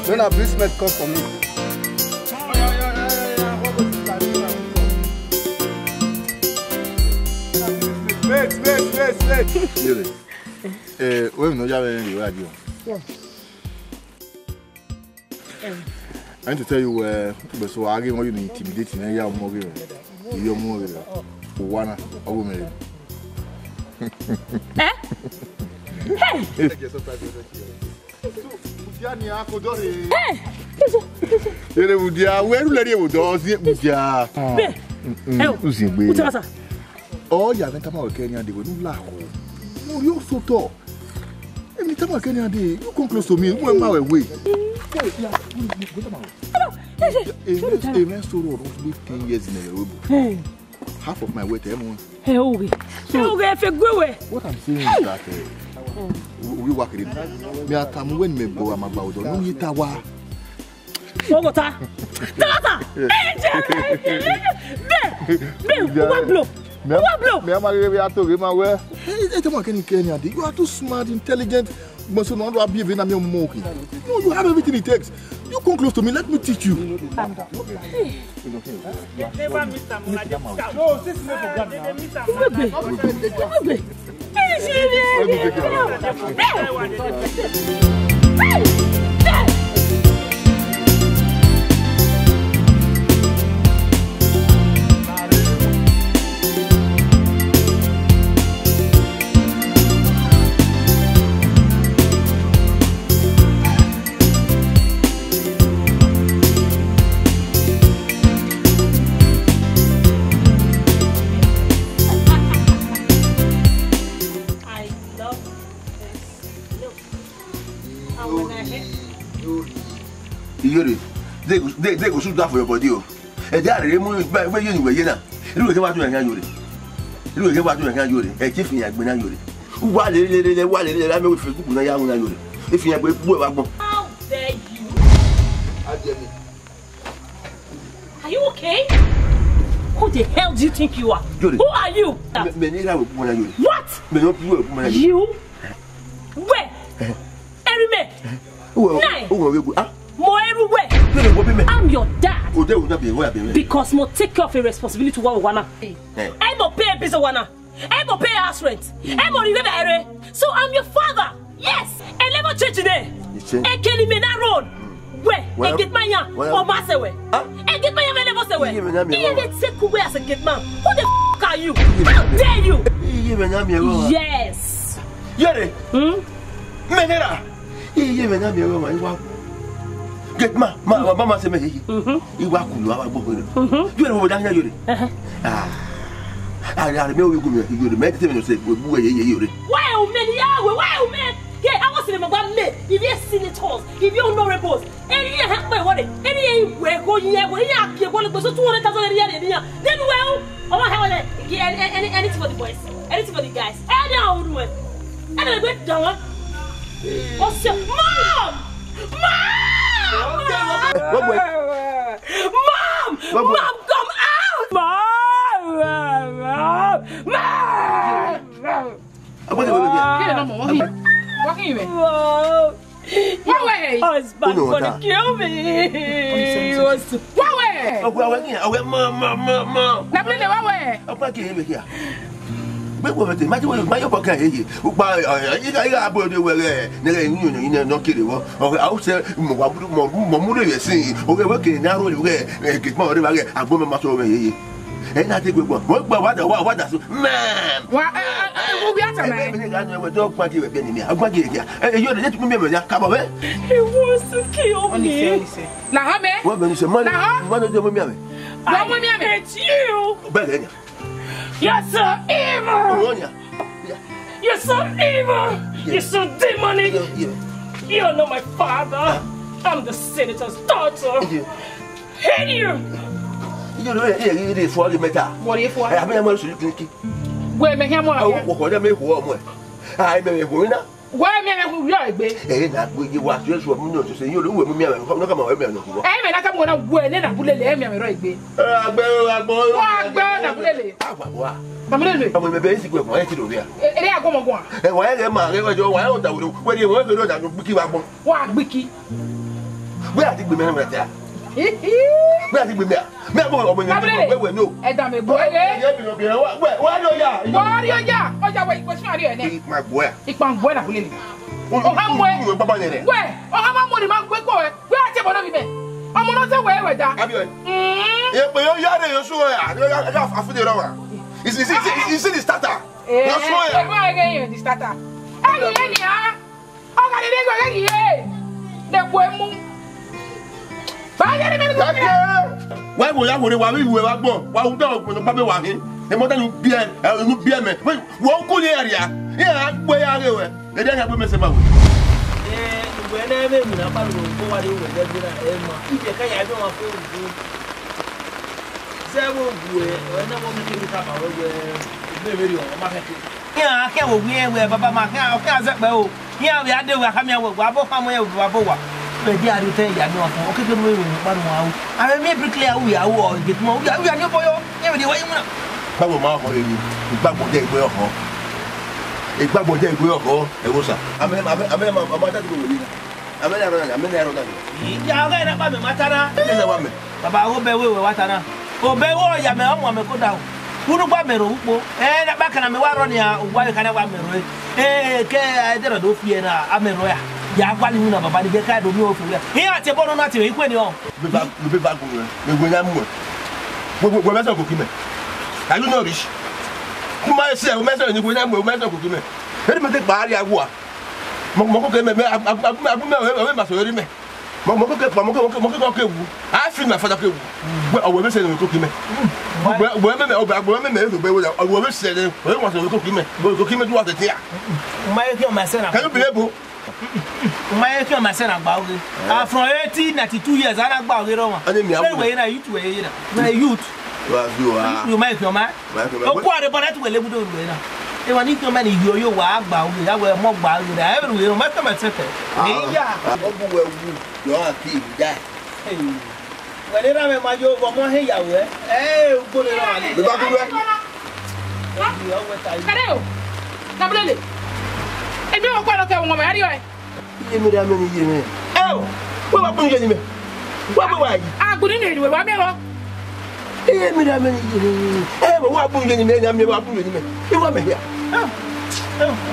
When a policeman come for me. Wait. Wait, no, you have any radio. Yeah. I need to tell you, but so I give you intimidating and you're more. You're more. One of women. Eh? Hey! Oh, yeah, then come out Kenya, they will not laugh. No, you're so tall. Every time I Kenya, you come close to me, one mile away. Amen, so don't be 10 years in a row. Half of my weight, everyone. Hey, okay. So, if you go away, what I'm saying is that we work it. Me at time when me go, I'm about to know it. Bogota! Tata! What blow? What blow? Me, I'm aware. You are too smart, intelligent. But not to be even a monkey. No, you have everything it takes. You come close to me, let me teach you. No, they go shoot that for your body. And they are removing by where you were. You look at what you are doing. You look at what you are doing. A chief in Yagbina. Why did they with Fuku? If you have a how dare you? Are you okay? Who the hell do you think you are? Who are you? What? You? Where? Erime? I'm your dad. Because mo take care of a responsibility to one wanna. I'm a pay business wanna. I'm a pay house rent. I'm a river area. So I'm your father. Yes. And never change today. And can you make that road? Where? And get my young or master way. And get my young never say where. Let's take away as a get man. Who the f are you? How dare you? Yes. Yere. Menera. Get mama say me he. Iwa kulu awa gbogbo ni. You know what that you I me we go me you me tell me say we buwe ye. Why o men yawe? Why o men? Yeah, I was in my me. If you senators, if you honorables, any help my what? Any we go here, we are here go so 200,000 here. Then well, I want anything for the boys, anything for the guys. And now do it. And I went down. What's your mom? Mom, come out! Husband gonna kill me. But what the matter with my pocket? You buy a bird where you no kidding. Or I'll say, Mamuda, see, okay, working now, where get more of a woman must over here. And I think we work, but what does man? What? Dog party with Benny. I'm going to get here. You're the little member that come away. He wants to kill me. Now, what when you say money? One of the women. I want to hurt you. Better. You're so evil! You're so evil! You're so demonic! You're not my father! I'm the senator's daughter! Hate you! You know, it is for the matter. What if I have never seen you? Where may I what I may warm? I may be winner. Why may I be? And that will you watch your woman to say you do with me. I'm not coming away. I'm not going to win and I will let me right be. I'm basically going to do there. And why am I ever doing? Why don't I? Where you want to know that Wiki? What Wiki? Where are the women right there? Where are the women? Me go omo ni we no. E da me boy le. Where do ya? Where do ya? Oja we question ari ene. My boy. Ipan boy na bulele. O hamwe. Baba nyere. We, o hama mo ni ma gbe ko we. We ati bono bi be. Omo no se we da. Abi o. E pe yo ya re yo so ya. Ya afude ro wa. Is the starter? Yo so ya. E wa again the starter. Ayi ye ni ha. O ga le go le ye. De bo emu. Ba ye ni me go. Why wo ya wo re wa wi we wa gbo. Wa wo da ko pa be wa hin. E mo da nu bia me. Wo ko ni area. Ya gbo ya re we. E de ya gbo me se ma wo. We na me na ba ro ko wa de we de bi na e ma. Ije ka ya bi wa ko du. Se wo bu e, o na mo me ki ta ba we be be ri o ma fe ki. Ya ke wo wi we baba ma ka o ka ze pe o. Ya we ade we aka me wo abo fa mo ya wo abo wa. Be di ari te ya mi wa fun. O ke ke mo we pa no wa o. Ame me bricklayer wi ya wo o get mo. Ya ni boyo. Ya we de wa yi mu na. Báwo máa kọ èyí ìgbàgbọ́ jẹ́ ìgbé ọkọ̀ ìgbàgbọ́ jẹ́ ìgbé ọkọ̀ ẹ̀wọ́ sà amẹ́ dájú kò wòlíì amẹ́ ẹ̀rọ náà. Ìjà ọ̀gá ìrẹ́pà mi máa tara. Ẹ ṣe wá mẹ́. Bàbá ó bẹ wéwèé wá tara. Ó bẹ wọ́ ọ̀yà mẹ́ ọmọ mi kó dà o. Kúrúgbà mẹ́rọ wúpo. Ẹ bákan náà mi wá rọ ni òwú ayé kan náà wá mẹ́rọ yẹ. Kẹ́ ẹ̀dẹ̀rọ̀ tó fi ẹ̀ náà amẹ́rọ yà. Yà á gbá nínú náà bàbá ni kẹ́ káàdó mi ò fi wẹ̀. Ìyá àti ẹ̀bọ́n náà ti rẹ̀ ikú ẹ̀ ni ọ̀. Bí bá gùn rẹ̀ gbogbo ẹ̀ mú ẹ̀ gbogbo ẹ̀ kò kí mẹ́. Are you not rich? Kuma ese o meso ni gbonya o meso ko kime. Eri me te paari agwa. Mo ko ke me agume o ma so eri me. Mo ko ke wu. I feel my father ke wu. Gbe o we me se ni ko kime. Gbo me so be wo o we se ni o wa so ko kime. Ko kime du wa te ya. Ma ye ki o ma se na. Can you believe it? Ma ye ki o ma se na gba oge. From 1892 years ana gba oge ro wa. Anyway na youth we na. Na youth. You make your man. Oh, what about that? Well, we don't know. They want to many you are about our mob by everywhere. Matter my second. Yeah, you are keep that. When they have my job, one here, eh, put it on. Hello, Nabrele. And you are quite okay, woman. Anyway, you know that many years. Oh, what about you? What about you? I couldn't hear you. I'm Eh, me da me ni. Eh, wa bu ni me na me wa bu ni me. E wa me ya.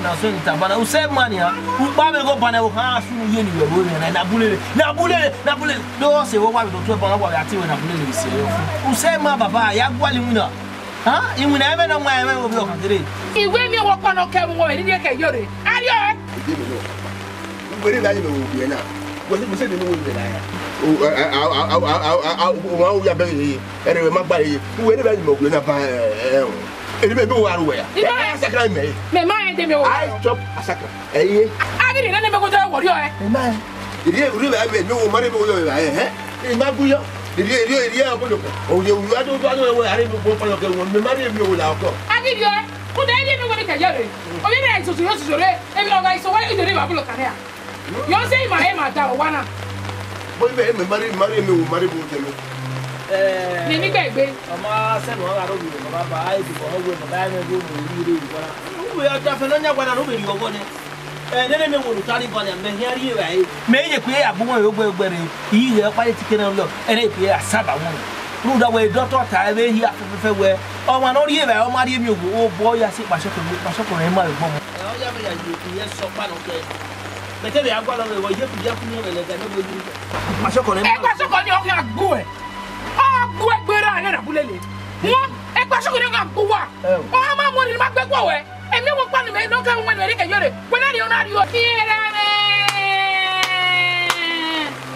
Na so ni tabana u se mani ha. U ba me go bana u ha su ye ni we bo na bulele. Do se wo wa do to bana wa ya ti we na bulele se yo. U se ma baba ya gwali mu na. Ha? Imu na ebe na nwa ebe obi o kan tere. Iwe mi wo kono ke mo ni ni ke yore. Ayo. We ni la ni me wo bi na. Wo se ni wo bi na ya. O ya be ere ma gba yi we ni be mo gbe na ba eri be wa ru ya asakra me ma e de me wo I chop asakra eh abi ni na me ko to wo ri o e ma eri ru be me wo mari be wo yo e ma gu yo eri o ko o ye wu ado wo ari bo pa yo ke wo me mari me wo la ko abi yo ko de ni me wo ni ke yore o ye na so re e bi lo ga so wa ni de ba bu lo kan ya yo say ma e ma da o wa na bo be me mari me wo mari bo te me ni ni gbegbe Ama se no ga ro bi baba ba ai bi ko wo baba me go mo ri ri ko na wo ya ta fe no nya gwa na no be ri ogo ni nene me wo lu tari ko na me hiari we ai me ye ku ya bu won yo gbere yi ye pa ti kene lo ene ku ya saba won ru da we doctor ta be hi afefe we o ma no ri e ba o ma ri mi ogo o bo ya si pa so ko re ma gbo mo o ya me ya ju ye so pa no ke me te be agwa lo we ye ku ya ku ni we le ga no bo ju pa so ko re e pa so ko ni o ya gbo e gbo egbere ane na bulele won e pa so ko ni ka gbo wa o ma mo ni ma gbe gbo we emi wo pa ni me no ka won ni ke yore we na ri o na ri o ira me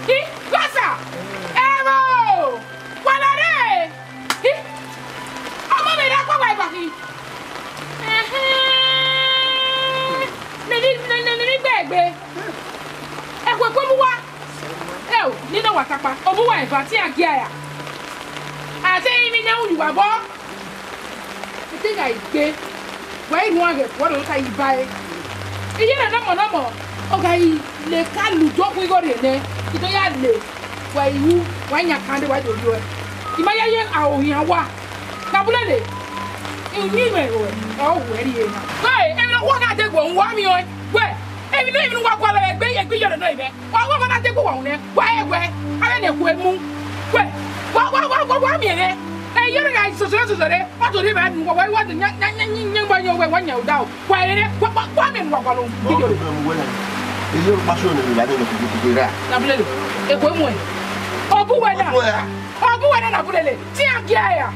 i gasa evo wala re i ama me da kwa wa ba ki ni gbegbe e kwe ko mu wa o ni na watapa o bu wa e fa ti agi aya ate mi na ulu wa bo I think I gbe wa inu age wo do ka yi bae iye na mo o ga yi le ka lu jo ku go re ne ito ya le wa yu wa nya kan de wa do yo I ma ya ye a o yan wa na bulele I ni me o we ri e na kai e mi no wa ka de gbo nwa mi o gbe e mi no wa kwa le gbe ye you're no even. Why would I take one? Why, I didn't go moon. Where? What me? Hey, you're a guy, so today, what do you mean? Why want the young when you're down? Why, what mean, what alone? You're passion and I don't know if you do that. A woman. Oh, boy, I put it. See, I'm here.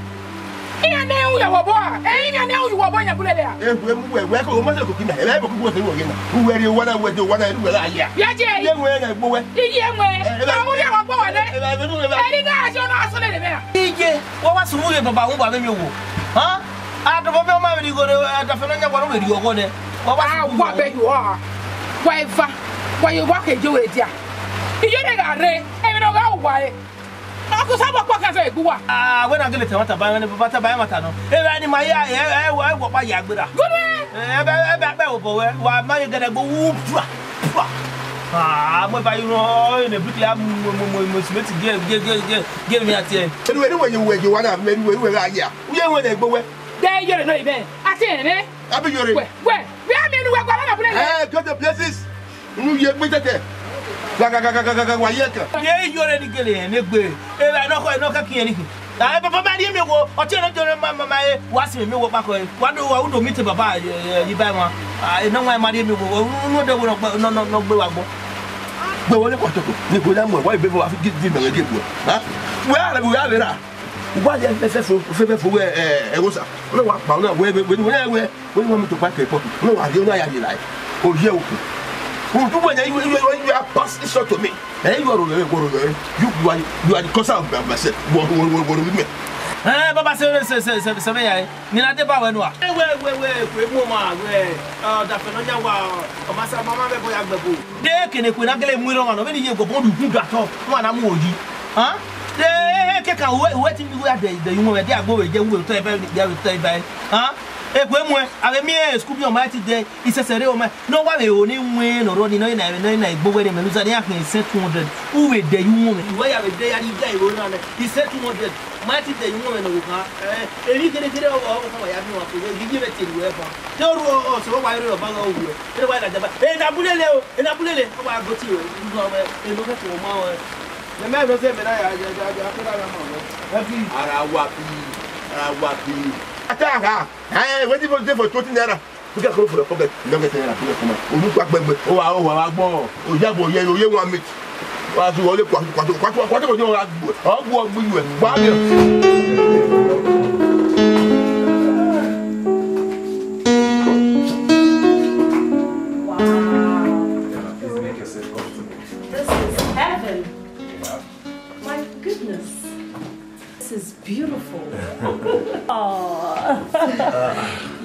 I know you were born. I know you were born. I put it there. We're going to cooking. I have a good again. Who were you? What I would do? What I do? Yeah, yeah, boy. I was born. I didn't ask you not to let him. What was the movie about you? Huh? I don't know how you go to the Fernanda. What will you go there? What beg you are? Why you walk and do it? Yeah. You didn't got it. I don't know why. When I get it, what about Matano? Every my eye, I walk by Yagbra. Good way. Why, my gonna go whoop. Ah, what by you know, in the big lab, give me a tear. When you want to make me where I am. We are when they go away. There you're not even. I can't, eh? I'll be your way. Where? We are men who are going to play. Go to places. You get with it. Yeah, you're any Gillian, I know I can't anything. I have a man or tell my what's me back. What do I meet Baba? You buy one. I know my money will no go. But what about Nicola? Why people have given me a gift? Where we are? Why for a rosa? No one, where we want to pack a pot. No, I don't know I like. Oh, yeah. You are passing short to me. And you are the cause of myself. What with me? Baba says, Nina de Bawa. Where, the Fernanda, Massa Mamma, there can a quinagale Muron, when you go on to do at all. One amoji. Huh? They can't wait to do the human, they are going, they will tell by. Huh? I mean, Scoopy on mighty day. It's a serial man. No one will only win or running in a boy and Luzaniac said 200. Who will the woman? Why are they? He said 200. Mighty day woman. And you get it over. You give it to whoever. Don't also why you're about over. And I put it. Oh, I go to you. You look at your mouth. The man was there, but I Attack! Hey, what did you do for 20 naira? We can go for the pocket. Never say that. Oh, Yabo, you want me. Was you only what you want? I'll go with you. This is heaven. My goodness. This is beautiful. Oh,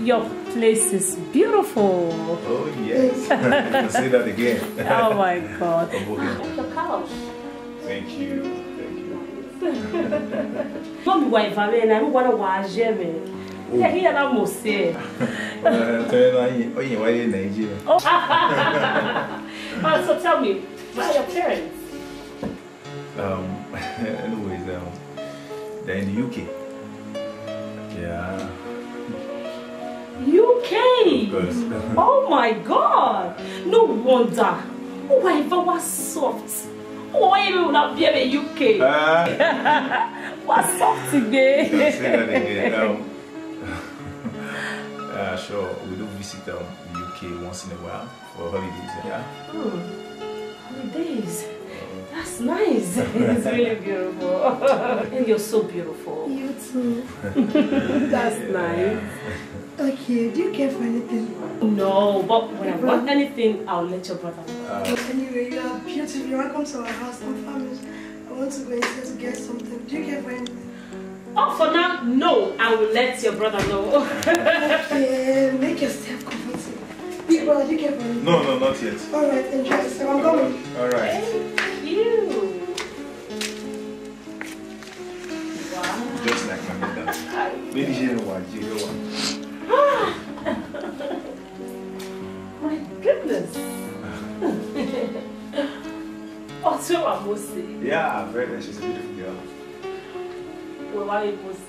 your place is beautiful. Oh, yes. I'll say that again. Oh, my God. Your couch. Thank you. Mommy, wife, I mean, I'm going to watch him. Yeah, he almost said. Why in Nigeria? So tell me, where are your parents? Anyways, they're in the UK. Yeah. UK? Of course. Oh my God! No wonder. Why was soft? Why will not be in the UK? What's soft today? Say that again. Sure, we do visit the UK once in a while for holidays. Yeah. Holidays. That's nice. It's really beautiful. And you're so beautiful. You too. That's nice. Okay, do you care for anything? No, but when I want anything, I'll let your brother know. Anyway, you are beautiful. You're welcome to our house. I'm famished. I want to go inside to get something. Do you care for anything? Oh, for now, no. I will let your brother know. Okay, make yourself comfortable. Big brother, do you care for anything? No, not yet. Alright, enjoy. So I'm coming. Alright. Thank you. Wow. Just like my dad. Maybe she didn't want you. My goodness. Oh, so I must say. Yeah, I've heard that she's a beautiful girl. Well, why it was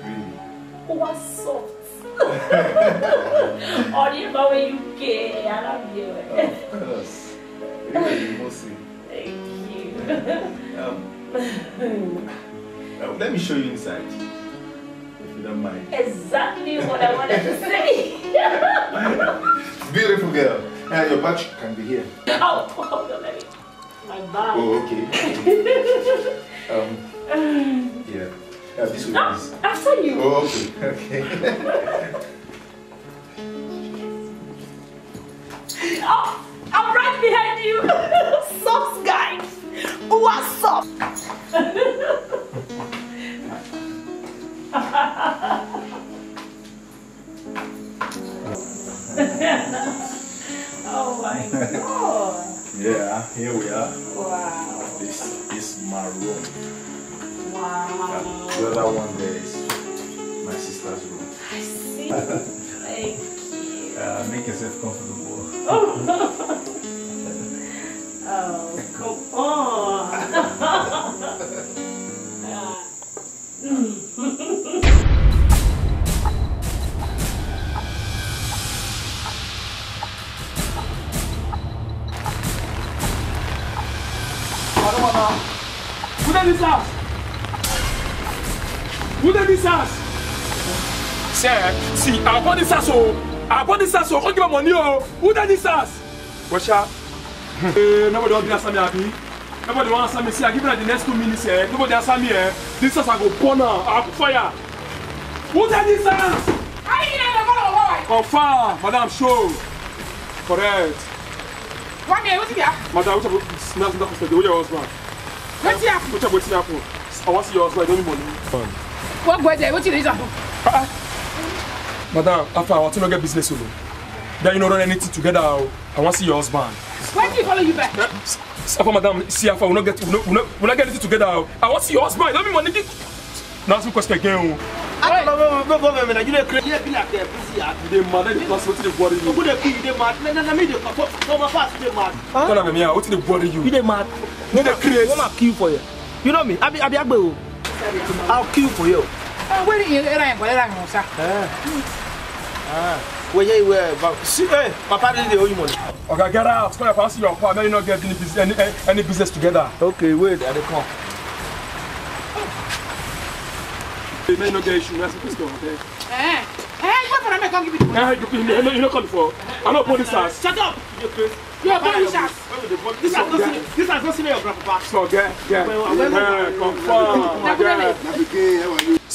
Really? was soft. Oh, you know when you care, I love you. Of course. Thank you. Let me show you inside, if you don't mind. Exactly what I wanted to say. Beautiful girl. Your badge can be here. Oh, hold on, let me. My bag. Oh, okay. Yeah. This will be this. After you. Oh, okay. Oh, I'm right behind you. Soft guy. Who are soft? Oh my God. Yeah, here we are. Wow. This is my room. Wow. The other one there is my sister's room. I see. Thank you. Make yourself comfortable. Oh, come on. Who did this house? Who did this house? Sir, see, I bought this house. I bought this house. Don't give me money. Who did this house? Washa. Nobody will answer me, Abi. Nobody will answer me. See, I give you the next 2 minutes. Nobody answer me. This house I go burn now. I put fire. Who did this house? Confirm, Madam. Show. Correct. What me? What's here? Madam, what's your husband? What's here? What's your husband? I want to see your husband. I don't need money. What go there? What's your reason? Madam, after I want to get business with you. Then you don't run anything together. I want to see your husband. Why do you follow you back? After Madam, see after we not get anything together. I want to see your husband. Don't be money. Now ask me question again. I don't know, government. You don't create like that. You dey mad. Let me pass what they worry you. Who dey kill? You dey mad. Na me dey come fast. You dey mad. Tell me, what they worry you? You dey mad. No, they create. What I kill for you? You know me. I be Agbe. I'll kill for you. Where you are, sir? Where you were? See, hey, Papa didn't owe you money. Okay, get out. Come here, see your car. Now you not get any business together. Okay, wait. I dey come. You may not get issue. Let's go, okay? What for I can't give you? You not come before. I'm not police house. Shut up. You're police house. This has not seen your grandpa. So get. Confirm.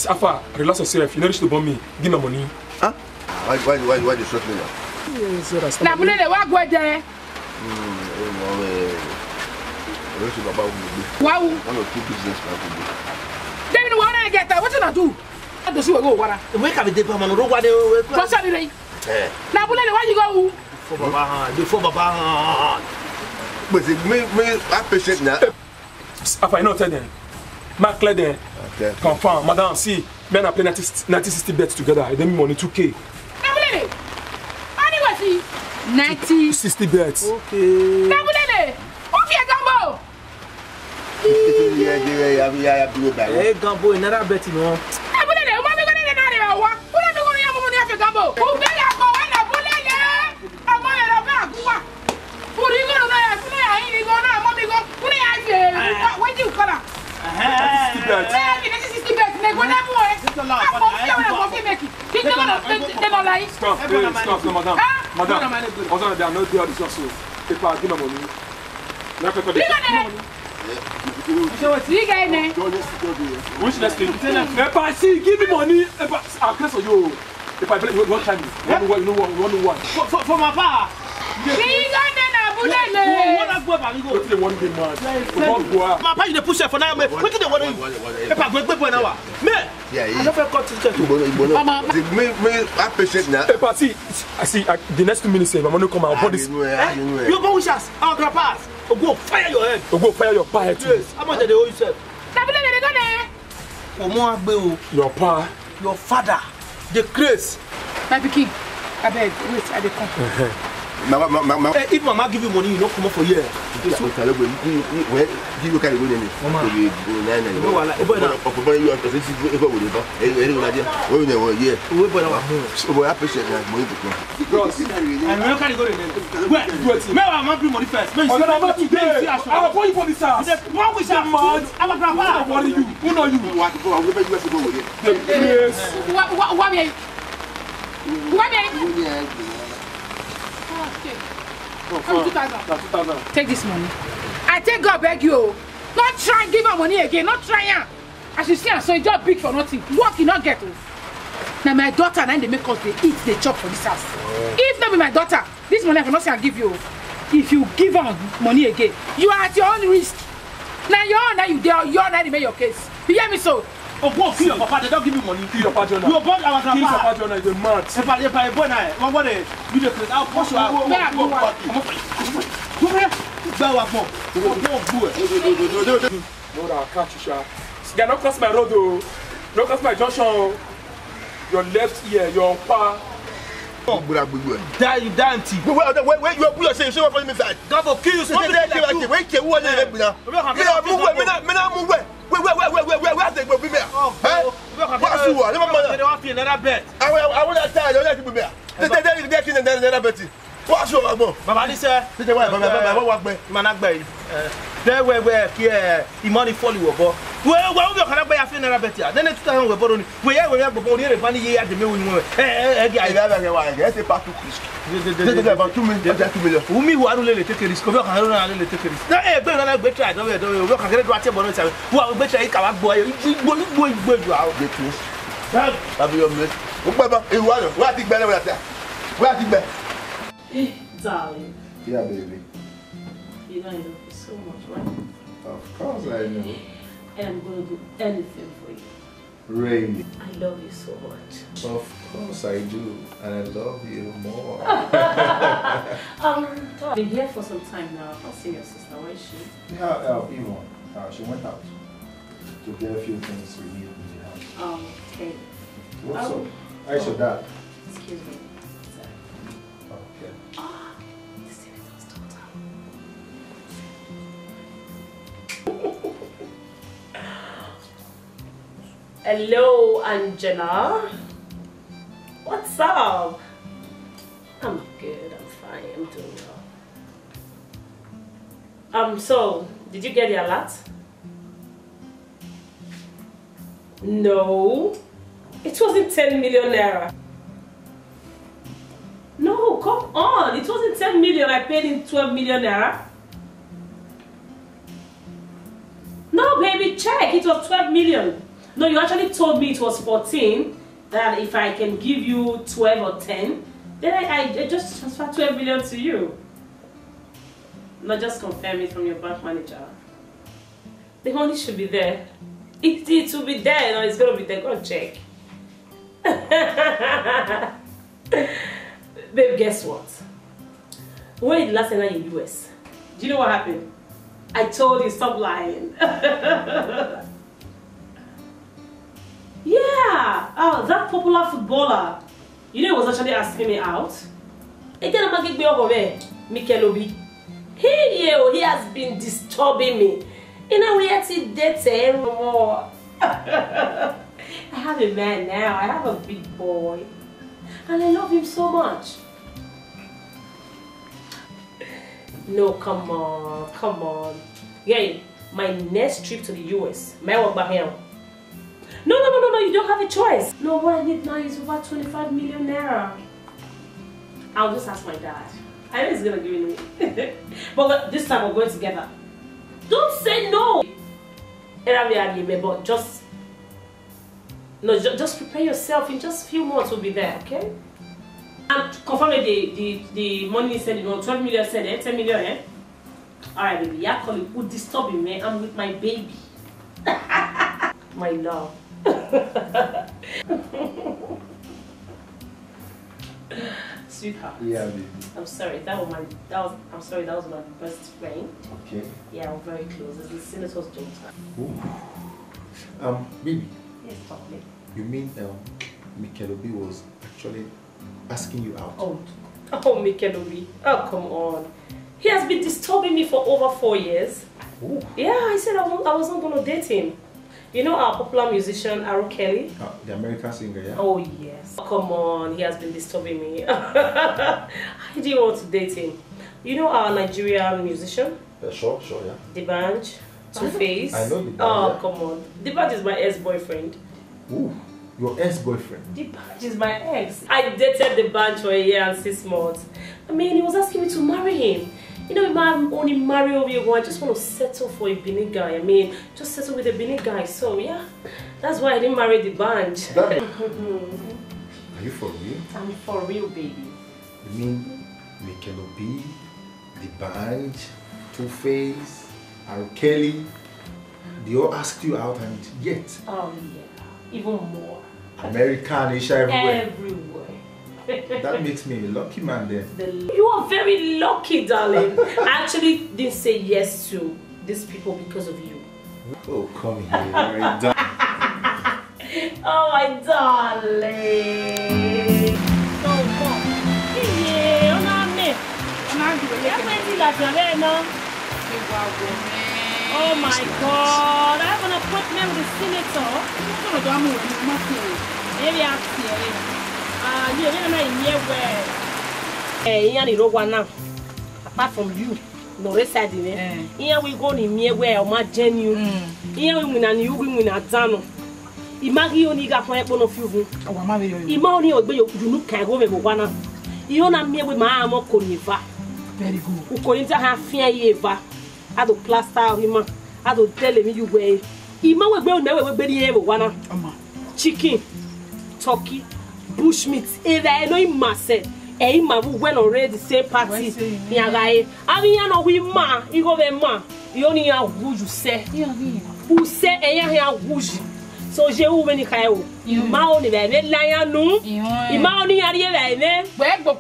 Afa, relax yourself. You know this to bomb me. Give me money. Huh? Why they shot me now? Now, Bulele, what go there? Wow. One or two business people. Then you want to get that? What you not do? What does you go? What? Where can we take man? What they? What's that today? Now, Bulele, why you go? Before Baba. But me, I patient now. Afa, you know tell them. Mark let them. Okay. Confirm, Madam. See, men are playing 90-60 bets together. They need money 2K. Now, Bulele. Anyway, see. 90-60 bets. Okay. Now, Bulele. Okay, Gambo. Hey, Gambo, another bet, you know. Now, Bulele, what are we going to do now? What are we going to have money after Gambo? Who will go and a Bulele? I'm going to have a Gua. Who are you going to have? Who are you going to have? Who are you? What do you call it? 90-60 bets. 90-60 bets. They go that way. Stop, no, Madam. Madam, also they are not there. This also. If I give me money, let me pay money. Which next thing? If I see, give me money. I'll close for you. If I believe one time, you know what? For my pa. Papa, you push for now. What did they want you? If I go for an hour. Me? Yeah, I never got to check. Me, I patient now. I see the next 2 minutes. I'm going to come out. What is you go with us? Our grandpas. Go fire your head. Go fire your pie. Yes. How much did they owe you, sir? Your pa, your father, the grace. My picking. I beg, wait, I come. If Mama give you money, you don't come up for here. You can go in. Take this money. I take God beg you. Not try and give her money again. Not try and. As you see, so it's just big for nothing. Work you not get. Now my daughter and they make us they eat, they chop for this house. If not be my daughter, this money I cannot say I give you. If you give her money again, you are at your own risk. Now you're now you make your case. You hear me so? Oh, go kill your papa, they don't give you money. Kill your papa, you born our grandpa. Kill your papa, you're mad. If I born I, what they do the place, I'll push you out. Come here. Go up more. No, I'll catch you, sha. They don't cross my road, though. Don't cross my junction. Your left ear, your pa. Die, you damn tea. Where you are saying, so for me, God will kill you. Where they go be there? What's you want? I want to tell you, let me be there. They're killing another Betty. What's your mother? Mamma, sir, there were the money for you. Well, we can buy a funeral better. Then it's time we're born. We have a bunny here at the moon. I guess a part of this. About 2 million. Whom you are really taking this cover. I don't really take it. No, I don't better. I don't know. We're going to watch a bonus. Well, better I can't boy. You out. Have your miss. What is better with that? What is better? Darling. Yeah, baby. You know I love you so much, right? Of course I know. And I'm going to do anything for you. Really? I love you so much. Of course I do. And I love you more. I've been here for some time now. I've not seen your sister. Where is she? Yeah, Yvonne. She went out to get a few things we need in the house. Okay. What's up? How's your dad? Excuse me. Okay. The senator's daughter. Hello, Angela. What's up? I'm good. I'm fine. I'm doing well. So, did you get the alert? No. It wasn't 10 million naira. No, come on. It wasn't 10 million. I paid in 12 million naira. No, baby, check. It was 12 million. No, you actually told me it was 14. That if I can give you 12 or 10, then I just transfer 12 million to you. Not just confirm it from your bank manager. The money should be there. It will be there. No, it's going to be there. Go and check. Babe, guess what? When the last time in the US, do you know what happened? I told you, stop lying. Yeah, that popular footballer. You know, he was actually asking me out. Mikel Obi. He has been disturbing me. You know, we had to date anymore. I have a man now. I have a big boy. And I love him so much. No, come on, come on. Yeah, my next trip to the US, my work back here. No, you don't have a choice. No, what I need now is over 25 million naira. I'll just ask my dad. I know he's gonna give it to me. But this time we're going together. Don't say no. But just prepare yourself. In just a few months we'll be there, okay? And confirm the money said, 12 million said, 10 million, eh? Alright, baby, yeah, call it. Who's disturbing me? I'm with my baby. My love. Sweetheart. Yeah, baby. I'm sorry, that was my best friend. Okay. Yeah, we're very close. It's the senator's daughter. Ooh. Baby. Yes, talk me. You mean Mikel Obi was actually asking you out? Oh Oh, Mikelobi. Oh, come on. He has been disturbing me for over 4 years. Ooh. Yeah, I said I was not going to date him. You know our popular musician, R. Kelly? The American singer, yeah? Oh, yes. Oh, come on, he has been disturbing me. I didn't want to date him. You know our Nigerian musician? Sure, yeah. D'banj, Two-Face. I know D'banj. Oh, yeah. come on. D'banj is my ex-boyfriend. Ooh, your ex-boyfriend? D'banj is my ex. I dated D'banj for 1 year and 6 months. I mean, he was asking me to marry him. You know, if I'm only marry over you, I just want to settle for a Benin guy. I mean, just settle with a Benin guy. So, yeah, that's why I didn't marry D'banj. Are you for real? I'm for real, baby. You mean Mikelobi, D'banj, Two-Face, R. Kelly, they all asked you out and yet? Oh, yeah, even more. American, Asia, everywhere. Everywhere. That makes me a lucky man then. You are very lucky, darling. I actually didn't say yes to these people because of you. Oh, come here, my darling. Oh, my darling. Come. Yeah, oh my God, I have an appointment with the senator. Maybe I'll see it. Apart from you, no reside in it. Here we go in me where my genuine. Here we win and you win at Zano. Imagine only got one of you. Imagine you look at home with one. You don't me with my arm or Coniva. Very good. Who couldn't have fear Eva. I don't plaster him. I don't tell him you way. Imagine will never be able one. Chicken, turkey. Bushmeat, if I know him, myself, and him went already the same party. I mean, know we ma, you go there, ma. You only have who you say. Who say, and you have who's. So, je ou veni kayo. Ma only there, lion no. Ma only are here, where go?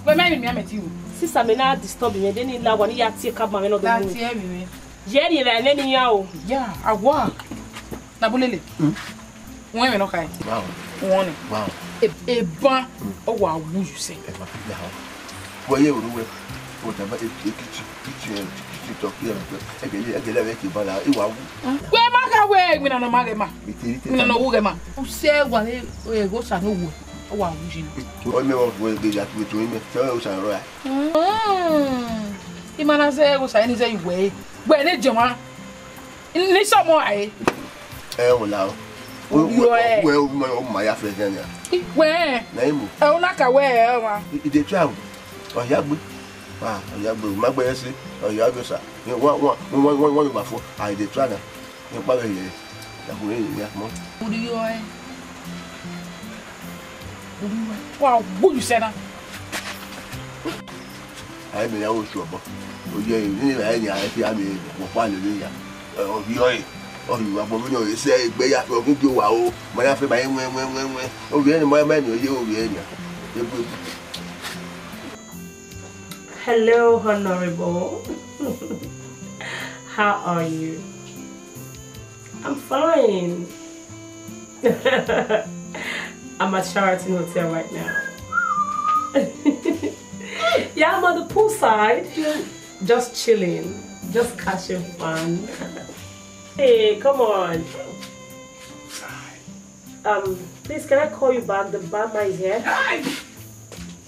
Where may me met you? Sister, may not disturb me. Then in la one year, take up my another. That's everywhere. Jerry, and then you. Yeah, I walk. Nabulele. When we no kai. Wow. Wow. A ban or what would you say? Well, you will whatever it talk here. I get you, but I will. Where my way, we don't know Magma. We don't know Ugama. Who say what it goes at no wood. Oh, wow, you will be that with women. So, right. The man say was any way. Where did you want? In this more, eh? Oh, now. Well, my African. Where? Name. Oh, like a where? They travel. Oh, Yabu. Ah, Yabu, my boy, say, oh, Yabusa. You want before I did try. Your brother here. Who do you are? Wow, what you said? I mean, I was sure. Oh, yeah, you didn't have any idea. I mean, one of you. Oh, you oh, you are moving on. You say, "Be up for good." Wow, my after my when. Oh, yeah, my man, you. Hello, Honorable. How are you? I'm fine. I'm at Sheraton Hotel right now. Yeah, I'm on the poolside, just chilling, just catching fun. Hey, come on. Please, can I call you back? The barman is here.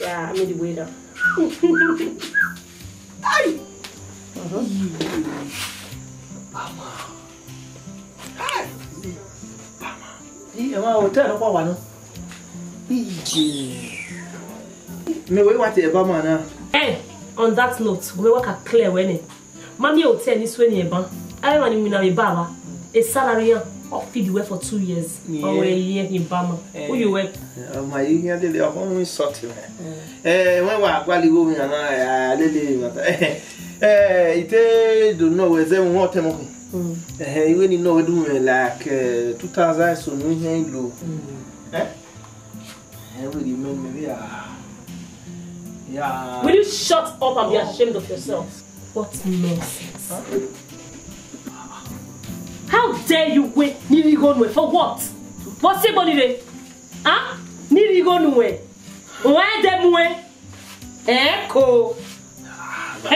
Yeah, I'm in the waiter. Hey, on that note, we work at Clear when it. Mommy will tell this when you're I want him in a salary of feed you for 2 years. Or a year in Bama. Who you work? My year, they are only sorting. When we're quite going and I it don't know where them water. You really know we're doing like 2000 so we ain't blue. Yeah. Will you shut up and be ashamed of yourself? What nonsense. How dare you wait? Need you go nowhere for what? What's the money there? Huh? Need you go nowhere? Why them way? Eko. O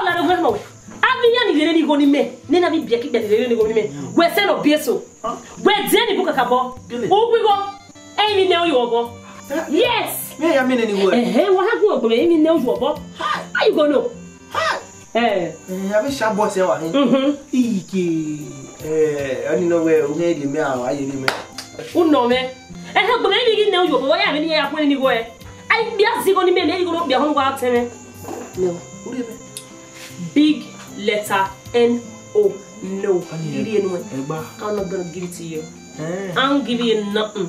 la do grandma we. Avinya ni lele ni go ni me. Ne na bi bia ki bia lele ni go ni me. We se no bia so. We de ni buka kabo. O gbi go. Mi ne o yo bo. Yes. Me ya me ne ni wo. Wa ha go go mi ne o yo bo. How you go know? I be sharp boss wa hin. Iki ani no we o he di me a wa ye ni me. No me. Ha go me bi ne o yo bo ya me ni ya pon ni go e. Ai bia si go ni me ne go no bia ho go ateme. No. Big letter N-O. No. I'm not gonna give it to you. I'm giving you nothing.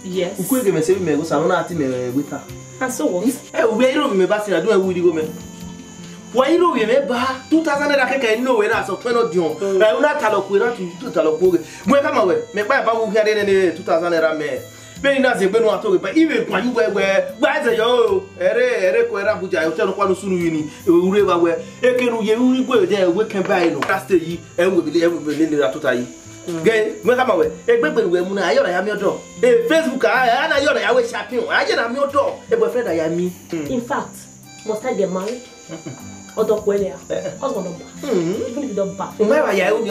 Yes. And so what? Why you know we may buy 2,000 naira no way that's of 20 dion. I will not tell you to tell you. When come away, make my babu here in 2,000 naira me. Very nice, but even when you were why the yo, Ere, Buja, hotel of one Sununi, Ureva, where Ekenu, you go there, we can buy no castay, and we believe everybody in the Ratutai. Gay, when come away, a baby when I am your dog. A Facebook, I was shopping, I am your dog, a boyfriend I am me. In fact, must I get married? Or dog where they are? Husband even if you don't back. Where are you?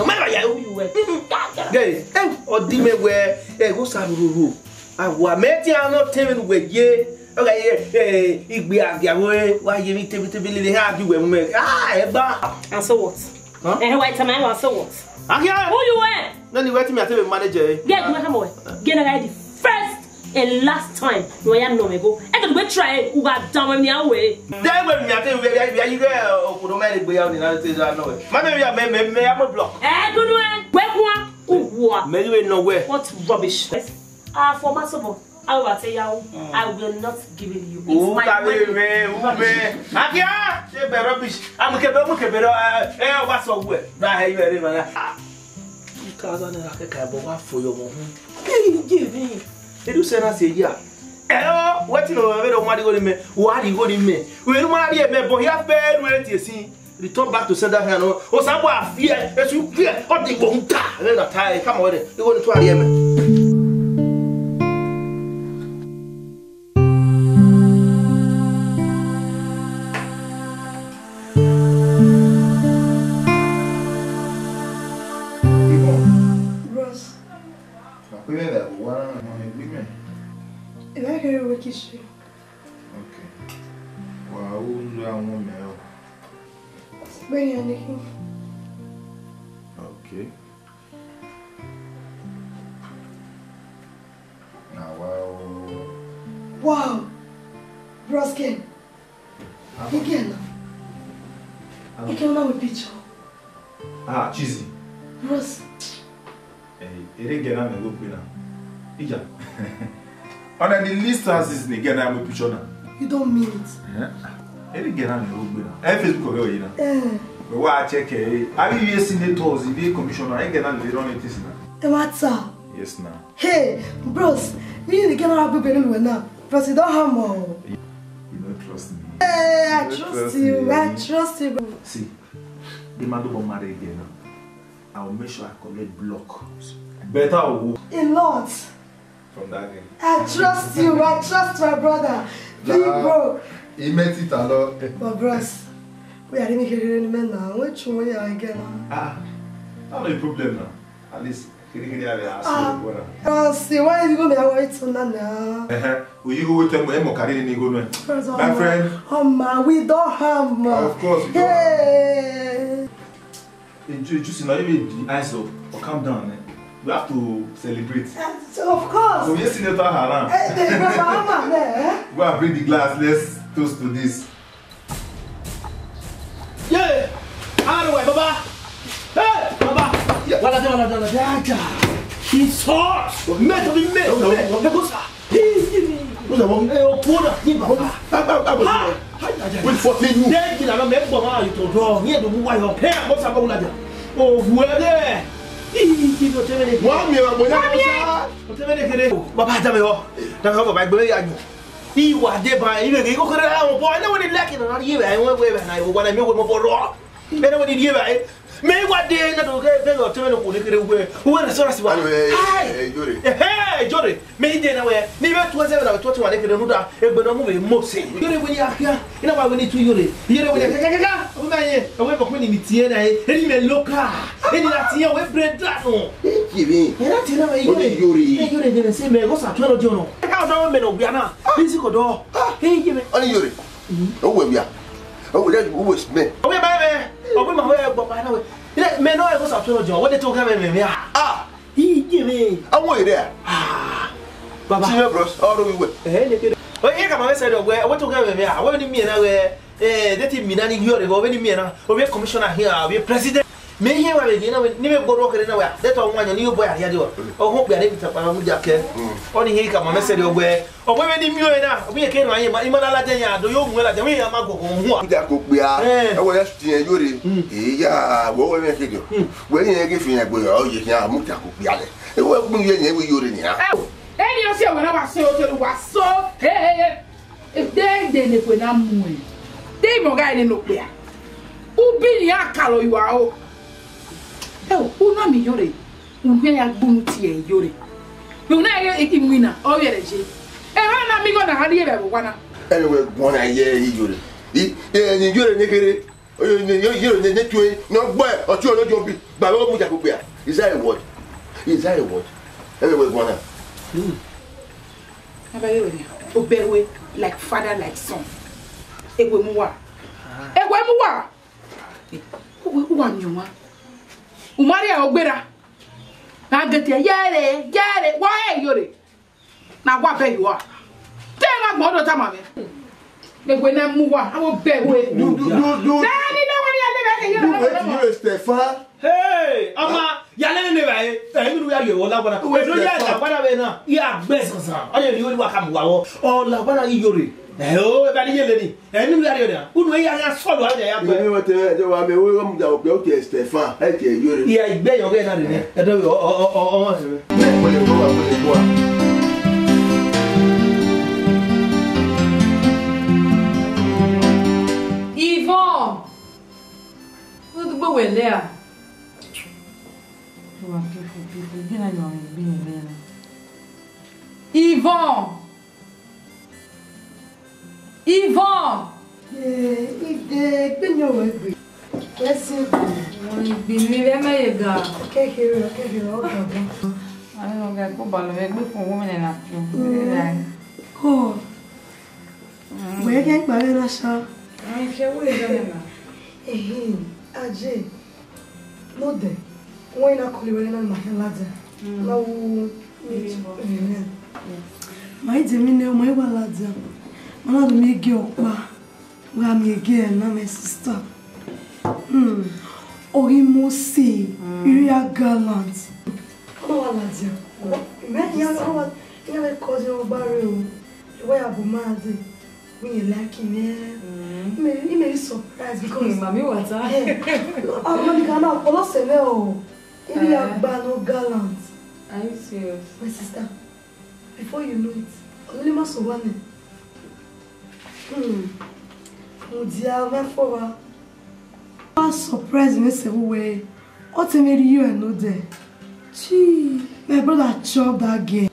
Gay, or Dime where a go Sabu. I was making not telling with ye. Okay, if we are away, why you need to be have you will make. And so what? And wait a man, so what? Who you were? Then you wait to me as manager. Get my hammer. Get a first and last time. No, I am no go. I could be trying who got down me away. Then when you tell me, you go, automatic way out in other things I know. My baby, I am a block. Eh, good way. Where what? Maybe nowhere. What rubbish. For my support, I will say I will not give it you. It's my way. Akia, she be rubbish. I'm a what's up with? Right here, man. 2,000 naira but for your mom. Give me. They do send us a year. Hello, what you know? I don't want to go to me. What you go to me? We don't want to be but he has bad when you see. Return back to sender hand or someone fear as you fear. What they won't die. Then I tie. Come on, you want to try him. Okay. Wow, okay. Now, wow. Broskin. Again. You came out with picture. Cheesy. Bros. Hey, it again, I'm a good winner. Ija. On the list has this again, I'm a picture now. You don't mean it. It again, I'm a good winner. Facebook, you know. But why check it? Have you seen the tours? If you commissioner, I get on the wrong this now. What's up? Yes, now. Hey, bros, we need to get out of the now. But you don't have more. You don't trust me. Hey, I trust you. I trust you, bro. See, the man don't marry again. I will make sure I collect block. Better or a lot. From that game. I trust you. I trust my brother. Big bro. He met it a lot. But bros, we are making any men now. Which one are again? That's not a problem now. At least, see, why are you going to be away to now? Will you go with them? My friend. Oh, man, we don't have man. Of course, we don't. Hey. Just not even the eyes of or calm down. We have to celebrate. Of course. So yes, Senator Haram. Go and bring the glass. Let's toast to this. Yeah. How do I, Baba? Hey, Baba. Wala. He's hot. Metal be metal. With 14 then you know me Baba you to draw here to why your hair what's about that. Oh, where there? One me Baba tell me Baba gbe ya ju. He was there by even go kere boy no one like it na here I want we na I want me mo for ro. Me no dey here Me what day na do get go to no ko le kere we na so rasiba. Jore. Jore. Me dey na we. Ni be to se na to to wane kere no da egbe no mo be mo se. Jore we ni akia. Ina ba we ni tu jore. Jore we kaka. O ma ye. O we ko ni mitie na e. Ni me loka. Ni na tie we bread da no. Kibi. Ina tie na we jore. Jore dey se me go sa to no jono. Ka do me no bia na. Bisi ko do. Hey Jore. Oni jore. O we bia. O we dey wo me. O we ba me. O we ma we gbo pa na we. Me no e go sa to no jono. What dey to ka me ah. Ah. Jore. Awon ire. Ah. Baba. Senior bros, all we we. Le kere. O ye ka ma say do we. What to ka me ah. We ni mi na we that mi na ni Jore go we ni mi na. O we commissioner here, o we president. Me here we dey na we ni me go ro kere na we. That one wan you boy here dey o. O ho bia dey bita pa mu dia ke. Oni here ka ma say do we. O we ni mi o na. O we ke no anye ma imana la den ya do yo mu la den we ya ma go ho a. Ida ko bia. E wo yes tin Jore. Ya, wo we me ke do. We yen ke fi yan gbo o ye yan mu ta ko bia le. E wo mu ye yen we Jore ni ha. Any of you when I was so hey if they ne ko na mu e they mo ga ni no pe a ubi ni akalo you are o u na mi Jore u hwe ya gbunu ti e Jore you na ye imwina o ye reje e ha na mi go na ha die be bo na Anyway, one I hear Jore. Ni Jore ne kere. Jore ne tue no boy o tu no jombi. Ba wo mu ja ko bia. Is that a word? Is that a word? Anyway, one. Obewe like father like son. Egwe muwa. Uwa nyoma. Umari a ogbera. Na gete yere. Why Jore? Na wa be you are. Tell my mother tama me. Egwe na muwa. Awo bewe. Do. Daddy no one ya You Stefan. Hey, ama yale ne ba e. Mi ru ya ye o la bona. We do ya la bona be na. Ya gbes kan. O ye yo wa ka mu wa wo. O la bona yi Jore. O ba ni yele ni. Mi ru ya ye na. Unu ya so lo ya gbe. Mi wo te wa me wo mu ja o pe o te Stefan. E te Jore. Ya igbe yo ge na de ni. E do o. Me ko le ko wa. Yvonne. Tudo bom, Elia? Yvonne! When I call you in my ladder, no, my demeanor, my ladder. One of me girl, where me again, now my sister. Or he must see, you are gallant. Oh, ladder. Man, you have a cousin of barrel. Where I'm mad. When you like him, he may be surprised because Mommy, what's that? I'm not going to if you are no gallant. Are you serious? My sister, before you know it, only my son. Oh dear, my father. I'm surprised in this way. What made you and no there? Gee, my brother chopped that game.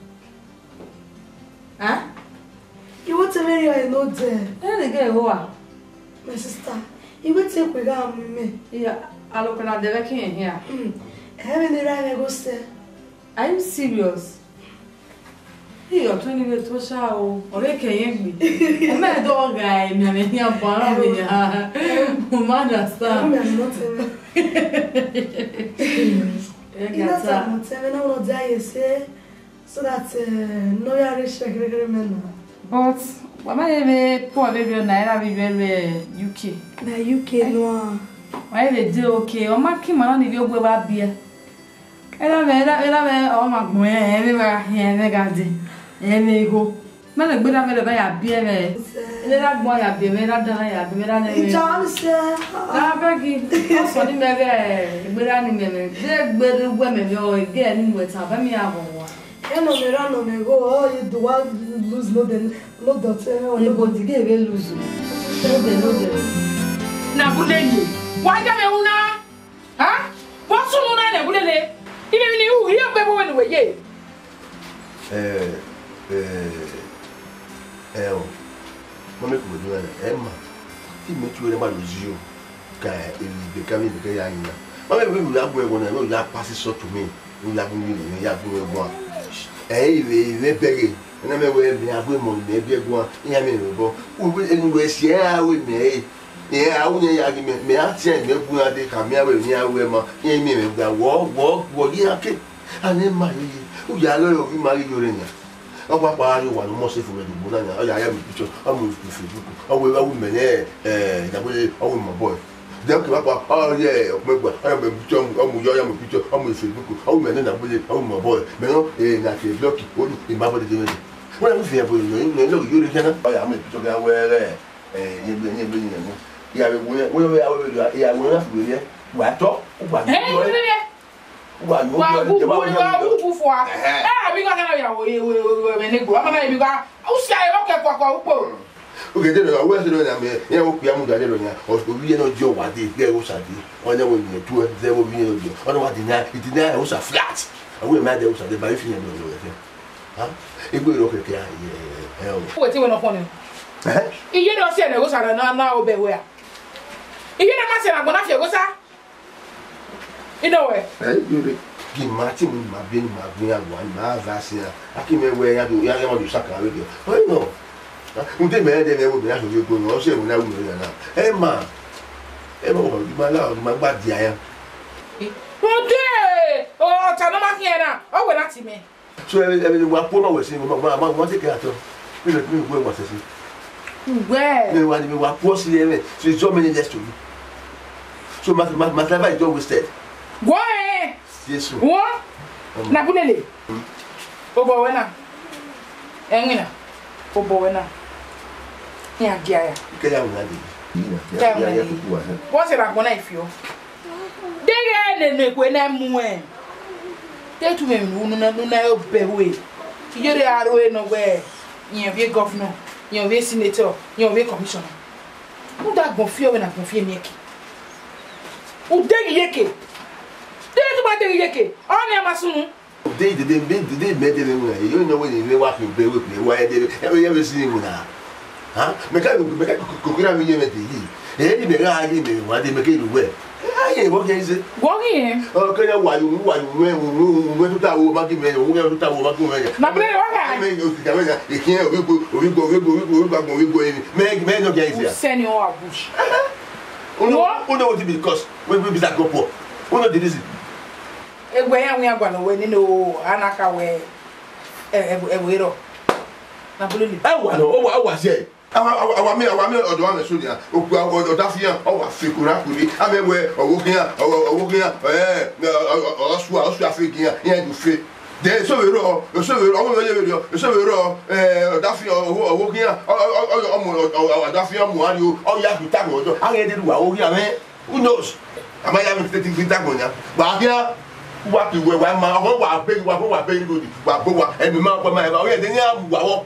Huh? You want to marry I know there? I get who? My sister, you will take with me. Yeah, I look at the vacuum here. Having the right go stay. Are you serious? You're 20 years old, or they can't be. I'm a dog guy, and I'm here for a mother, son. I'm not so that no Irish remember. But what my poor baby on UK. The UK no. Why they do okay? Or my king man if you go back beer. Oh my boy, everywhere here, they got it. And they go. Man, a good amount of beer. Let boy have been made up. It's all sir. I'm begging. Also, the mega, good animal. They're better women. You're again with a family. I know me run on me go. Oh, you do want lose no then no daughter. You go to give a lose. Now, good day. Why don't you? Huh? na bulele. Ibe mi ni hu ye pe bo we ni we ye. Mama ko do na Emma. Ti me tu le ma lo zio. Ka e be ka mi be ka ya yin. Mama be mi la bo e go na no ya pass so to me. Ni la bu mi ni ya bu e go. Iwe bege. Na me we mi agbo mo ni bi e go. Ya mi ro bo. Wo enu we si e a we me. Ye a wo ya gi me a ti e me bu ade ka me a we ni a we ma. Ye mi me gba wo yi ake. Ani ma yi. O ya lo yo fi ma ri yo re nya. O pa pa ari wa no mo se fu me do na nya. O ya mi picture. O mo Facebook. O we me ne da bo o we mo boy. Dem ke papa oh yeah me gba I me picture o mo yo ya mo picture o mo Facebook. O me ne na bo o mo boy. Me no na ke block o lu in ba bo de me. Wọ́n fi ẹ̀bùn ìròyìn lórí yóò rí kẹ́ná. Ọ̀yà àmì ìpìtọ́ bí awẹ́rẹ́ ẹ̀yẹ́gbẹ́ ní ẹ̀mú. Ìyàwó wọ́n yọ ìyàwó náà fìwé yẹ. Wà á tọ́ wà á yọ ẹ́. Wà á bú fún wa. Àbí kọ́ kẹ́ná ìyàwó ẹ̀mẹ́ ní gbọ́. Ọmọ náà ibi ká ó ṣe àyẹ̀wò kẹ́kọ̀ọ́ kọ́ pò. Oge dé lọ́yà owó ẹ̀sẹ̀ lọ́yà àmì ẹ̀ wọ́n kú yàmú dàdé lọ́yà òbí yẹn náà jẹ́ òwádé gẹ́gẹ́ ó ṣàdé wọ́n náà wọ́n yẹn tú ẹ̀ zẹ́ wọ́n bí yẹn lọ́jọ́ wọ́n náà wà ìdíná ẹ̀ ó ṣà flat àwọn èèmọ̀ adé ó ṣàdé báyìí fi yẹn lọ́yà ẹ̀ igbe ro keke aye o we ti we no pon ni iye do se na go sa na obe we a iye na ma se na gbona fi go sa ino we yure ki ma ti mu ma bi ni ma gbin agwa ni ma va se aki me we ya mo do saka we do o no unte me de me wo bi na so go no o se mu na wu ya na ma o di ma la o ma gba di aya o de o ta no ma kiena o we na ti me so every wa po no we sin mo take care to we le mi we wa se si we wa ni we wa po si le so it's so many less to you so my life is just wasted go yes wo na bulele o bo we na enwina o bo we na ya gia ya ke ya una di ya ku wa wo se ra gbona ifio de ne kwe na mu tetu me na obewe yere aro e no we yen vie governor yen vie senator yen vie commissioner u da gbonfie we na gbonfie mi eke u de yeke de ba de yeke o ni amasunu de me de me you know when you wa fi be we wa de e we si mu na ha me ka kokura mi ye me de yi ni me ga ni me wa de me ke lu we aye bo ke se go ki o ke ya wa yu we to ta wo ma ki me o we to ta wo ma ki me na bre wa ka me o ti ka me ya e kin o go me no ke ise seni o abush uno what it because we be that go poor uno did this egwe ya nwe agwa no we ni no anaka we e ro na bululi e wa no o wa se awa mi odo wa me so dia oku odo dafian o wa fikura kuri amewe owo kian osu afikian yen du fe de so we ro owo me le so we ro dafian owo kian o dafian mu ari o ya ku tago odo are de wa o kian me who knows amaya mi tete bi tago nya ba kian wa ki we wa ma o wa be godi wa bo wa emi ma ko ma e ba o ye de ni amu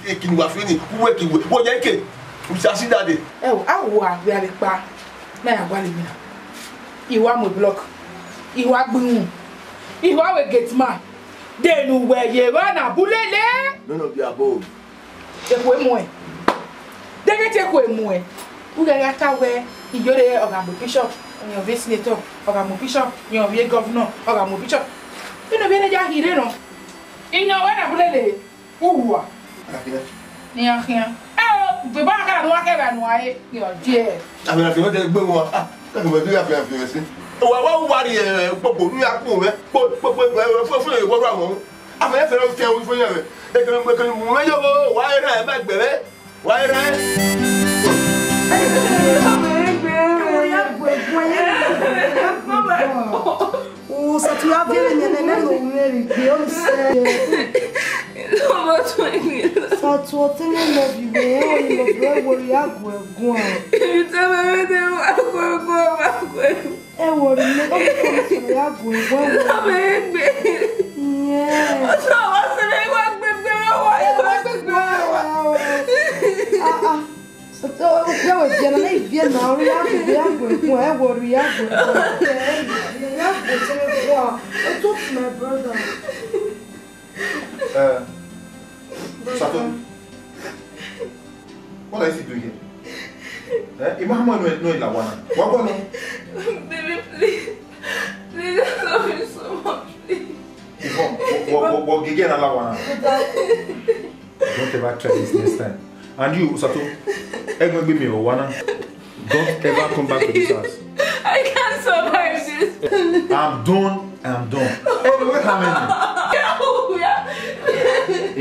e kini wa fini we ki we bo je ke u sa si dade e o awo agbe ale pa na ya gwa le mi na iwa mo block iwa gbun iwa we gate man de nu we ye wa na bulele no be above e ko emu e de ke te ko emu e u ga ta we ijore ogambo bishop yon vie senator ogambo bishop yon vie governor ogambo bishop ino viene ja hire no ino we na bulele uwa ni akia be ba ka no akeba no aye yo je amena fi de gbe won ka mo bi afi si wa wari popo nu akun me popo fo e wo ra won afi fe fe o fo yan me e kan mo yo wa ra ba gbere wa ra o sa tu a bien nene no meri que eu sei não vou te enganar sa tu o tem love you eu lo worry agua eu também tenho agua é worry me não agua também yeah você nem vai beber eu nem vi na hora agua com é worry agua I talked to my brother. Sato, what is he doing here? Imama no Lawana. What going on? Baby, please. Please, I love you so much. Please. What again, Lawana? Don't ever try this next time. And you, Sato, don't ever come back to this house. I can't survive this. I'm done. Anyway, how many?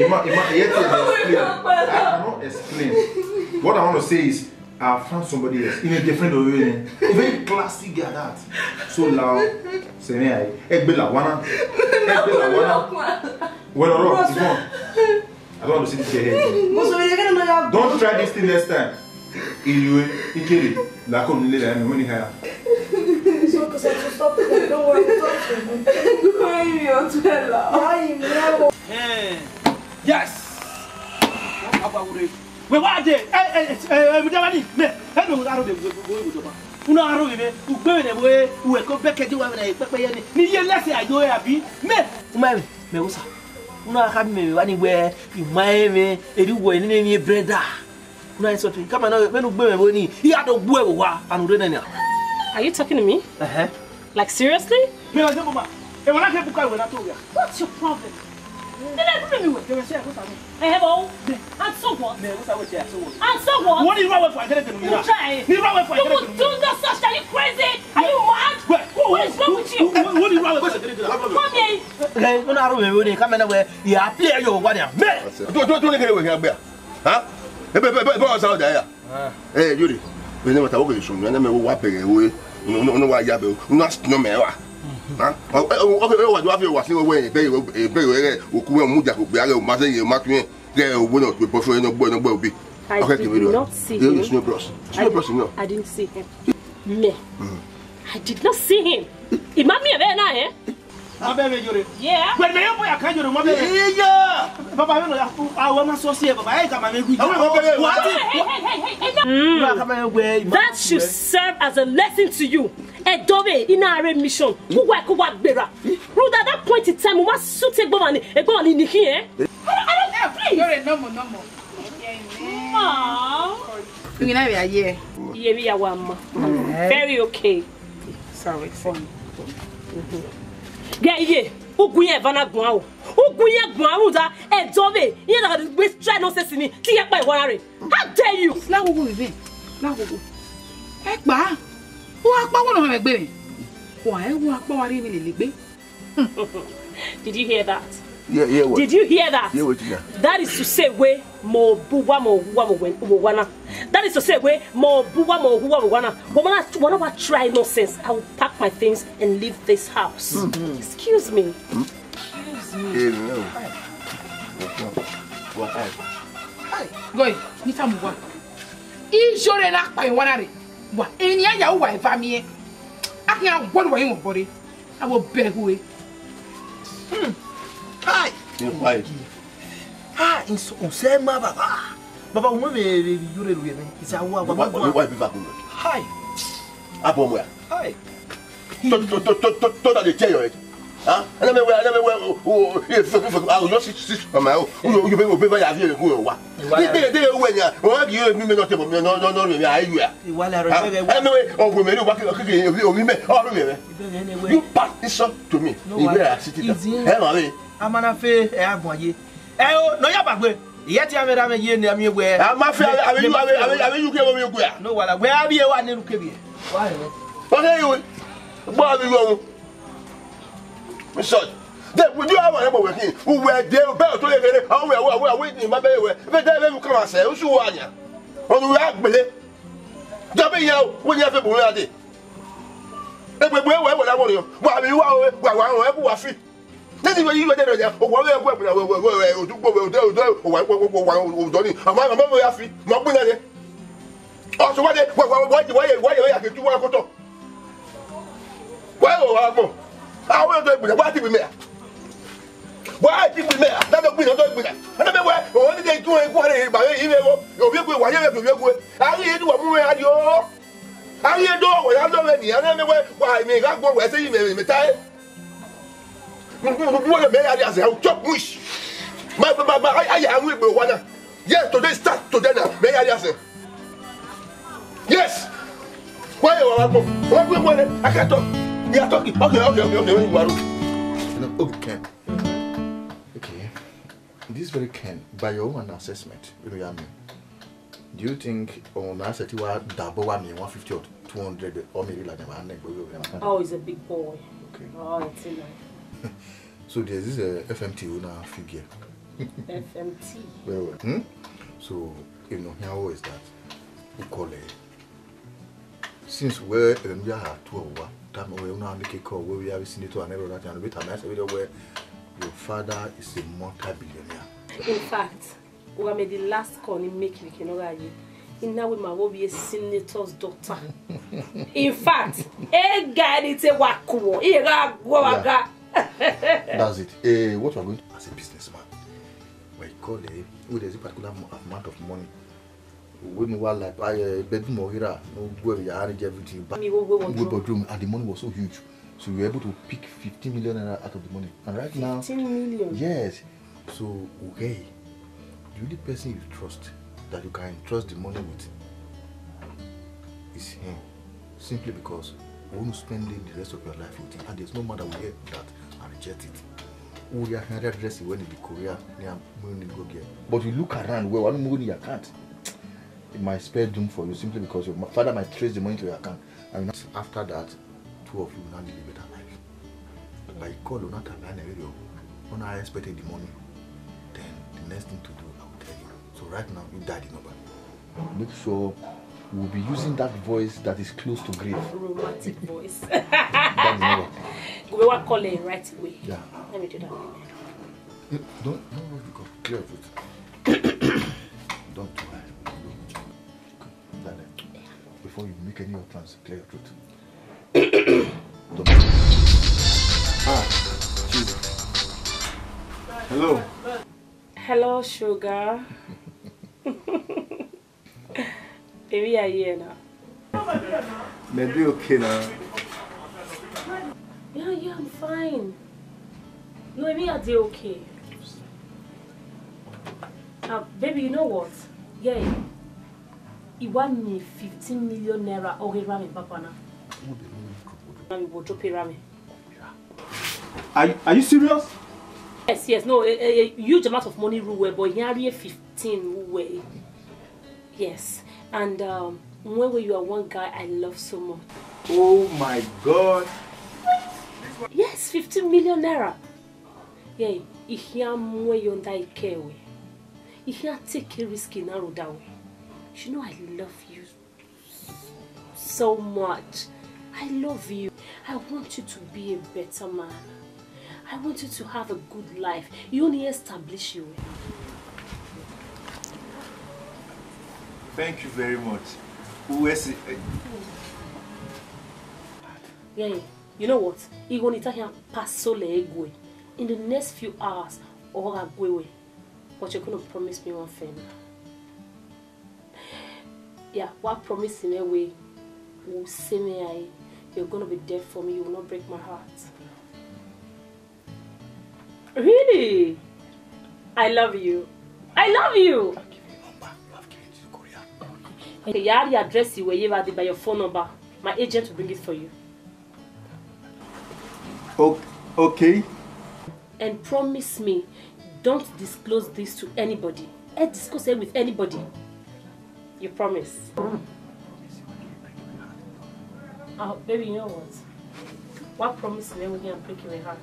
I cannot explain. What I want to say is, I found somebody else in a different way. A very classic guy that. So loud. Say me, Egbela Wana. Well, it's gone. I don't want to see this here. Don't try this thing next time. Ikiri, la come later and money higher. So, because I just stopped it, don't worry, Yes. We want it. Are you talking to me? Like seriously? What's your problem? I have all. And so what? And so what? What is wrong with you? You would do no such. Are you crazy? Are you mad? What is wrong with you? What is wrong with you? Come here. Come anywhere. Yeah, play your one. Don't get away here. Huh? Hey, Judy. We never talk about you. I never walk away. No, why you have no matter. Huh? Okay, what do I feel? Washing away, pay who Muja, who be able to master your market. There will not be prefer no boy, no boy. I did not see him. I didn't see him. Me. I did not see him. Imami Avena, eh? Yeah. When I can't do my baby. Yeah. Papa, I want to associate. I come and that should serve as a lesson to you. A dove in our mission. Who work what better? Rude at that point in time, we must suit a woman in here. I don't please. You're a no more. You know, yeah. Yeah, one. Very okay. Sorry, fun. Yeah. Uguye vana guau. Uguye guau da e dove. You know we try no say me. Ti e pa iwara. How dare you? Na gugu we be. Na gugu. E gba. Wo apa wo lo me gbe mi. Wo e wo apa wa ri mi le gbe. Did you hear that? Yeah. What? Did you hear that? Yeah, what? That is to say we mo buwa mo wana. That is to say we mo buwa mo wana. But when I try nonsense, I will pack my things and leave this house. Excuse me. Excuse me. Go. Ni tamu wa. I jore na pa wana re. Wa eni aya wo wa fa mi e. Akia gbodo wa yin body. I will beg we. Hi. Ah, in so say ma baba. Baba wo me yure ruye me. Isa wo baba. Why be back? Hi. Abomo. Hi. To that the tell you. Huh? I never if you be ya vie go wa. They when ya. O gi you me not table me no me ayu ya. Wala rebe. Anyway, o go me wa ke o mi me o me. You pass this up to me. You better sit it. Hey mama. Amana fe e agbonye. O no ya bagbe. Iye ti amera me ye ni ami egwe. Ama fe abi you ke wo me egwe. No wala. We abi e wa ni ruke bi. Why? Okay you. Bo abi wo. Me shot. Then we do have a working. Who were there bell to le how we are waiting my baby. But then we come and say, "Who should want you?" On we act bele. Jabe yo, we have a boy ade. E we I want you. Wa bi wa e bu wa fi. Then you were there. O wa we o du o do ni. Ama we ya fi. Mo gbe na de. O so wa de why you ke tu wa ko to. Why o wa mo? I will do it. Why did we make? Why did we make? That's not good. I don't know why. Only they do it. What is it? But you know, you'll be good. Why you go? I need to move. I don't know. I don't know any. I don't know why I make go where say me tie. What me I say chop wish. My I am with one. Yes, today start today now. Me I say. Yes. Why you are what I can't talk. You are talking. Okay. Okay. Okay. This very Ken, by your own assessment, do you think on asset you are double 150 or 200 or maybe like that? Oh, he's a big boy. Okay. Oh, it's in there. So there's this FMT owner figure. FMT. Very well. So you know how is that? We call it. Since we have 2 hours, time we now make a call where we have seen it to another that and wait a nice video where your father is a multi-billionaire. In fact, we made the last call in making in now with my will be a senator's daughter. In fact, a guy it's a wakuo. That's it. What we're going to as a businessman, we call it there's a particular amount of money. When we were like bedroom or here, no where we arrange everything. But bedroom and the money was so huge. So we were able to pick 15 million out of the money. And right now 15 million. Yes. So okay. The only person you trust that you can trust the money with is him. Simply because we won't spend the rest of your life with him. And there's no matter we hear that and reject it. We are here addressing when in the Korea near go get. But you look around where one money you can't. It might spare doom for you simply because your father might trace the money to your account. And after that, 2 of you will not live a better life. By call or not a radio, when I expected the money, then the next thing to do, I will tell you. So right now, you died in nobody. Make sure we'll be using that voice that is close to grief. Romantic voice. That is we will call it right away. Yeah. Let me do that. Don't clear it. Don't try. Before you make any plans, clear your truth. Jesus. Hello. Hello, sugar. Baby, are you here now? Maybe okay now. Yeah, I'm fine. No, maybe I did okay. Baby, you know what? Yeah. He want me 15 million naira or Rami Papa now. We will drop Rami. Are you serious? Yes. No, a huge amount of money rule but here 15 way. Yes. And when you are one guy I love so much. Oh my God. Yes, 15 million naira. Yeah, if you are more you die care way. If you take a risk in narrow down. You know I love you so much. I love you. I want you to be a better man. I want you to have a good life. You only establish you. Thank you very much. Who is it? Yeah. You know what? You're going to pass in the next few hours or away. But you're going to promise me one thing. Yeah, what promise me away will say me you're gonna be there for me, you will not break my heart. Really? I love you. I love you. I'll give you a number. You have given it to Korea. Okay, you have the address you were given by your phone number. My agent will bring it for you. Okay. And promise me, don't disclose this to anybody. Discuss it with anybody. You promise? Oh, baby, you know what? What promise me when we can break your heart?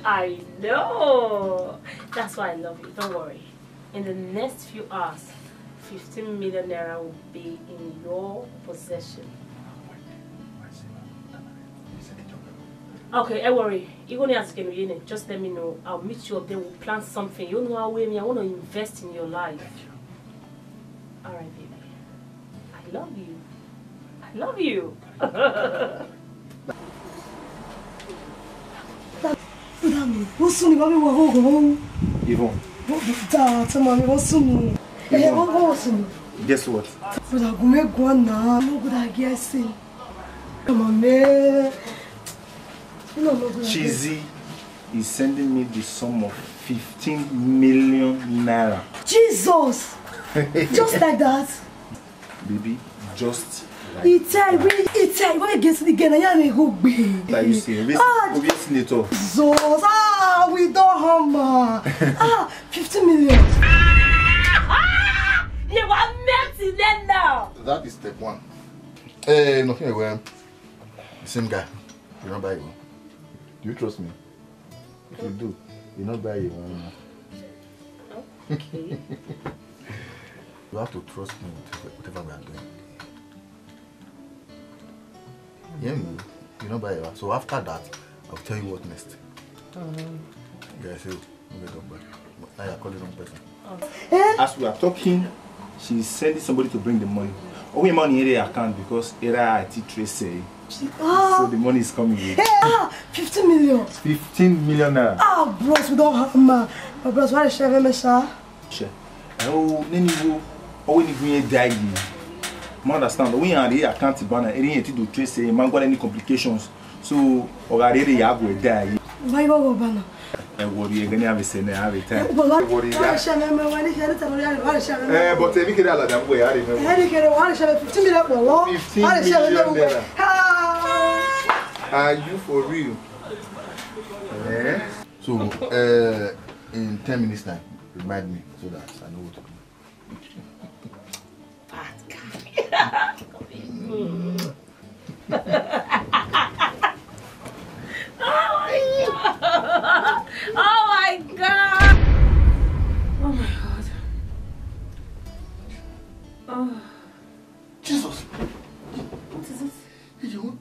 I know. That's why I love you. Don't worry. In the next few hours, 15 million naira will be in your possession. Okay, don't worry. You only ask me. Just let me know. I'll meet you up there. We'll plan something. You know how me. I want to invest in your life. All right, baby. I love you. I love you. What's soon? Yvonne. Mommy, what's soon? Guess what? But I'm going to go now. I'm not good at guessing. Come on, man. Chizzy is sending me the sum of 15 million naira. Jesus! Just like that? Baby, just like Itai, when you get to the game, I go big. like you say, obviously it all. Jesus, we don't hammer. 50 million. You are melting then now. That is step one. Nothing away. The same guy. You don't buy it. Do you trust me? If you do, you not buy it. Okay. You have to trust me with whatever we are doing. Yeah, you not buy it. So after that, I'll tell you what next. Yeah, so we don't buy. Now you're calling wrong person. As we are talking, she's sending somebody to bring the money. We money in the account because era IT trace. So the money is coming in. 50 million. 15 million naira. Bros, we don't have man. Bros, why share me, sir? Sure. Oh, then you go. When you die, you understand. When you are the account banner, anything to do trace, man got any complications. So, already you have to die. Why go banner? And what you gonna have a say now? Have a time. Why share me? Why share me? But if you get a lot, way I remember. Why share 15 million? 15 million. Are you for real? Yeah. So, in 10 minutes time, remind me so that I know what to do. Oh my God! Oh my God. Oh. Jesus! What is it?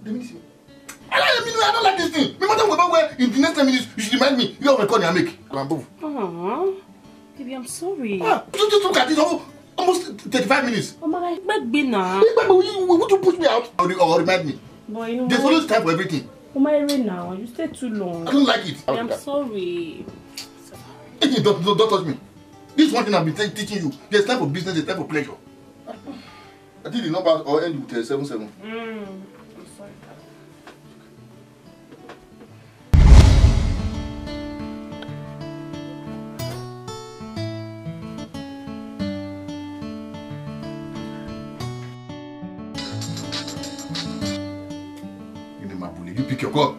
Let me see. I don't like this thing. No matter where in the next 10 minutes, you should remind me. You have a call I make. Aww. Baby, I'm sorry. Just look at this. Almost 35 minutes. Oh my God, back be now. Would you push me out or remind me? Boy, you know there's always time for everything. Oh my God, now you stay too long. I don't like it. I'm sorry. Don't touch me. This is one thing I've been teaching you. There's time for business, there's time for pleasure. I think the number or end with 77. I'm sorry. You pick your call.